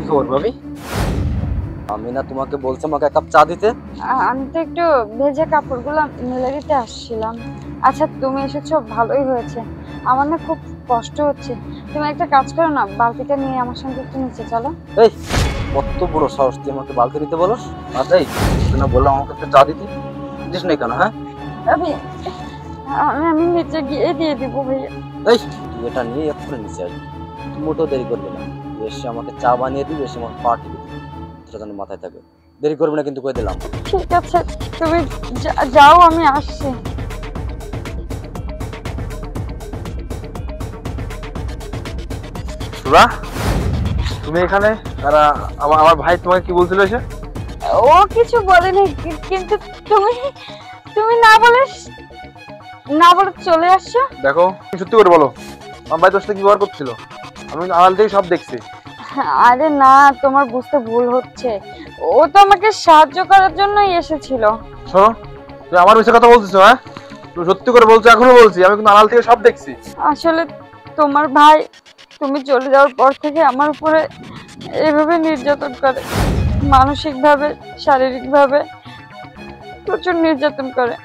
খবর ভাবি? আমি না তোমাকে বলছি আমাকে এক কাপ চা দিতে? আমি তো একটু ভেজা কাপড়গুলো মেলে দিতে আসছিলাম। আচ্ছা তুমি এসেছো, ভালোই হয়েছে। আমার না খুব কষ্ট হচ্ছে। তুমি একটা কাজ করো না, বালতিটা নিয়ে আমার সঙ্গে একটু নিচে চলো। এই কত বড় সাহস তুই আমাকে বালতি নিতে বলস? আচ্ছা এই তুই না বললাম আমাকে একটা চা দিতে, দিস নাই কেন? হ্যাঁ আমি আমি নিচে গিয়ে দিয়ে দিব ভাইয়া। এই তুই এটা নিয়ে এক্ষুনি নিচে আসবি, তুই মোটেও দেরি করবি না। তুই এসে আমাকে চা বানিয়ে দিবি, এসে আমার পার্টি দিবি, সেটা যেন মাথায় থাকে। দেরি করবি না কিন্তু, কয়ে দিলাম। ঠিক আছে, তুমি যাও, আমি আসছি। সুরা, তুমি এখানে? আর আমার ভাই তোমাকে কি বলছিল এসে? ও কিছু বলেনি, কিন্তু তুমি তুমি না বলে চলে আসছো। দেখো সত্যি করে বলো, আমার ভাই তোর সাথে কি ব্যবহার করছিল? আমি আড়াল থেকে সব দেখছি। আরে না, তোমার বুঝতে ভুল হচ্ছে। ও তো আমাকে সাহায্য করার জন্যই এসেছিল। শোনো, তুমি আমার মিথ্যে কথা বলছিস? হ্যাঁ, তুমি সত্যি করে বলছো? এখনো বলছি, আমি কিন্তু আড়াল থেকে সব দেখছি। আসলে তোমার ভাই তুমি চলে যাওয়ার পর থেকে আমার উপরে এভাবে নির্যাতন করে, মানসিকভাবে, শারীরিকভাবে প্রচুর নির্যাতন করে।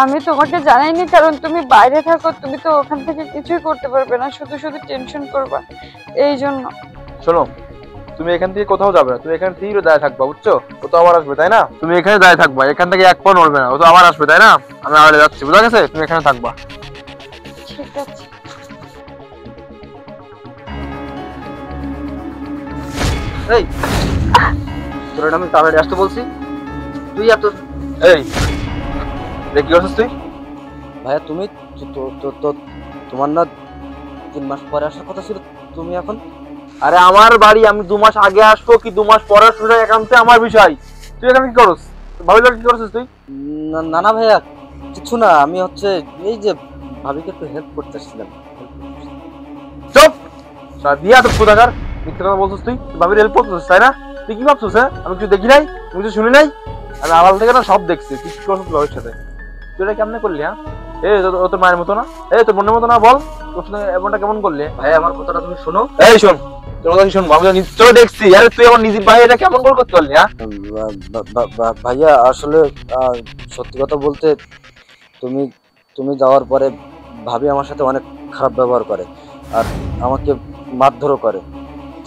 আমি তোমাকে জানাইনি কারণ তুমি বাইরে থাকো, তুমি তো ওখান থেকে কিছুই করতে পারবে না, শুধু শুধু টেনশন করবা, এই জন্য। শোনো, তুমি এখান থেকে কোথাও যাবে না, তুমি এখানে তীর দাঁড়িয়ে থাকবা, বুঝছো? ও তো আবার আসবে, তাই না? তুমি এখানে দাঁড়িয়ে থাকবা, এখান থেকে এক পা নড়বে না, ও তো আবার আসবে, তাই না? আমি আড়ালে যাচ্ছি, বুঝা গেছে? তুমি এখানে থাকবা। ঠিক আছে। এই তোর আমি তাড়াতাড়ি আসতে বলছি, তুই এত... এই কি করছিস তুই? ভাইয়া তুমি তোমার না 3 মাস পরে আসার কথা ছিল, তুমি এখন... আরে আমার বাড়ি, আমি 2 মাস আগে আসবো কি 2 মাস পরে আসবো একান্তে আমার বিষয়। তুই এখানে কি করছিস? ভাবিল কি করছিস তুই? না না ভাইয়া, কিছু না, আমি হচ্ছে এই যে ভাবিকে একটু হেল্প করতে এসেছিলাম। চুপ! দিয়া তো কোথাকার মিথ্যে কথা বলছিস তুই? ভাবির হেল্প করছিস, তাই না? তুই কি ভাবছিস? হ্যাঁ, আমি কিছু দেখি নাই, আমি কিছু শুনি নাই? আমি আড়াল থেকে না সব দেখছি। তুই কি করছিস ভাবির সাথে? তুই এটা কেমনে করলি? হ্যাঁ, ও তোর মায়ের মতো না? তোর বোনের মতো না? বল, তোর সাথে এমনটা কেমন করলি? ভাই আমার কথাটা তুমি শোনো। এই শোন, তোর কথা কি শুনবো? আমি তো নিশ্চয় দেখছি। আরে তুই আমার নিজের ভাই, এটা কেমন করে করতে পারলি? হ্যাঁ ভাইয়া আসলে সত্যি কথা বলতে, তুমি তুমি যাওয়ার পরে ভাবি আমার সাথে অনেক খারাপ ব্যবহার করে আর আমাকে মারধরও করে।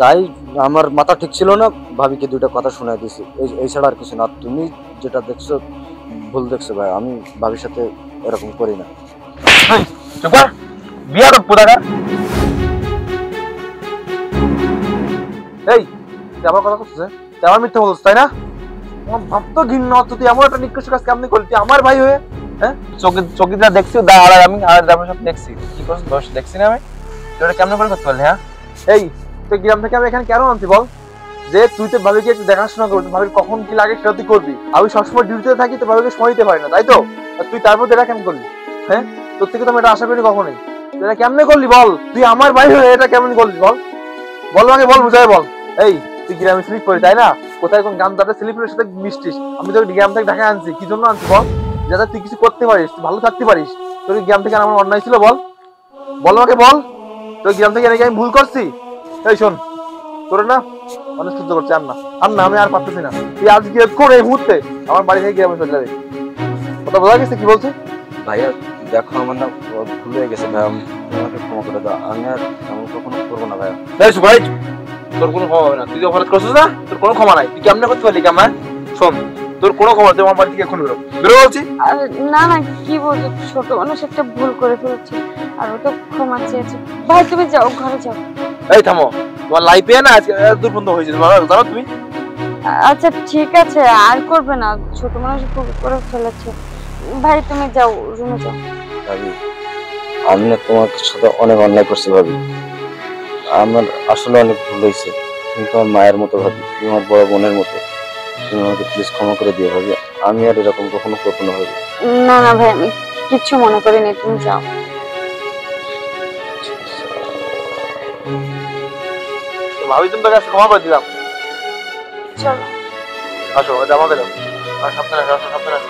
তাই আমার মাথা ঠিক ছিল না, ভাবিকে 2টা কথা শোনায় দিয়েছি, এই ছাড়া আর কিছু না। তুমি যেটা দেখছো ভুল দেখছো ভাই, আমি ভাবির সাথে এরকম করি না। চুপ কর, বিয়া তো কোথাকার। এই তুই আমার কথা করছিস? তুই আমার মিথ্যা বলছিস, তাই না? আমার ভাবতো ঘৃণা হতো, তুই এমন একটা নিকৃষ্ট কাজ কেমনি করলি তুই আমার ভাই হয়ে? হ্যাঁ, চোখে যা দেখছি আমি সব দেখছি। কি করছিস দোষ দেখছি না আমি? তুই এটা কেমন করে করতে পারলি? হ্যাঁ, এই তুই গ্রাম থেকে আমি এখানে কেন আনছি বল? যে তুই তো ভাবিকে একটু দেখাশোনা করবি, ভাবির কখন কি লাগে সেটা তুই করবি। আমি সবসময় ডিউটিতে থাকি, তো ভাবিকে সময় দিতে পারি না, তাই তো? আর তুই তারপর এটা কেমন করলি? হ্যাঁ, তোর থেকে তো আমি এটা আশা করি কখনোই। তুই এটা কেমনে করলি বল? তুই আমার ভাই হয়ে এটা কেমন করলি বল? বল আমাকে, বল, বুঝাই বল। এই তুই গ্রামে স্লিপ করি, তাই না? কোথায় কোন গান তাদের স্লিপের সাথে মিশতিস। আমি তোর গ্রাম থেকে ঢাকায় আনছি, কি জন্য আনছি বল? যাতে তুই কিছু করতে পারিস, তুই ভালো থাকতে পারিস। তোর গ্রাম থেকে আমার অন্যায় ছিল বল? বল আমাকে, বল। তোর গ্রাম থেকে নাকি আমি ভুল করছি? এই শোন, তোর না অনেক সহ্য করছি, আর না আমি আর পারতেছি না। তুই আজকে করে এই মুহূর্তে আমার বাড়ি থেকে গ্রামে চলে যাবে। কথা বোঝা গেছে কি বলছি? ভাইয়া দেখো আমার না ভুল হয়ে গেছে ভাই, আমাকে ক্ষমা করে দাও, আমি আর এমন কখনো করবো না ভাইয়া। ভাই তোর কোনো ক্ষমা হবে না, তুই যে অপরাধ করছিস না, তোর কোনো ক্ষমা নাই। তুই কেমনে করতে পারলি কেমন? শোন, তোর কোনো ক্ষমা, তুই আমার বাড়ি থেকে এখন বেরো বলছি। না না, কি বলছো, ছোট মানুষ একটা ভুল করে ফেলেছে, আর ও তো ক্ষমা চেয়েছে। ভাই তুমি যাও, ঘরে যাও। এই থামো, তোমার লাইফে না আজকে দূর বন্ধ হয়েছে, জানো তুমি? আচ্ছা ঠিক আছে, আর করবে না, ছোট মানুষ ভুল করে ফেলেছে। ভাই তুমি যাও, রুমে যাও। ভাবি আমি না তোমার সাথে অনেক অন্যায় করছি ভাবি, আমার আসলে অনেক ভুল হয়েছে। তুমি তোমার মায়ের মতো ভাবি, তুমি আমার বড় বোনের মতো, তুমি আমাকে প্লিজ ক্ষমা করে দিও ভাবি, আমি আর এরকম কখনো করবো না ভাবি। না না ভাই, আমি কিচ্ছু মনে করিনি, তুমি যাও। ভাবি তুমি তোকে ক্ষমা করে দিলাম। চলো আসো, এটা আমাদের সাবধানে আসো, সাবধানে আসো।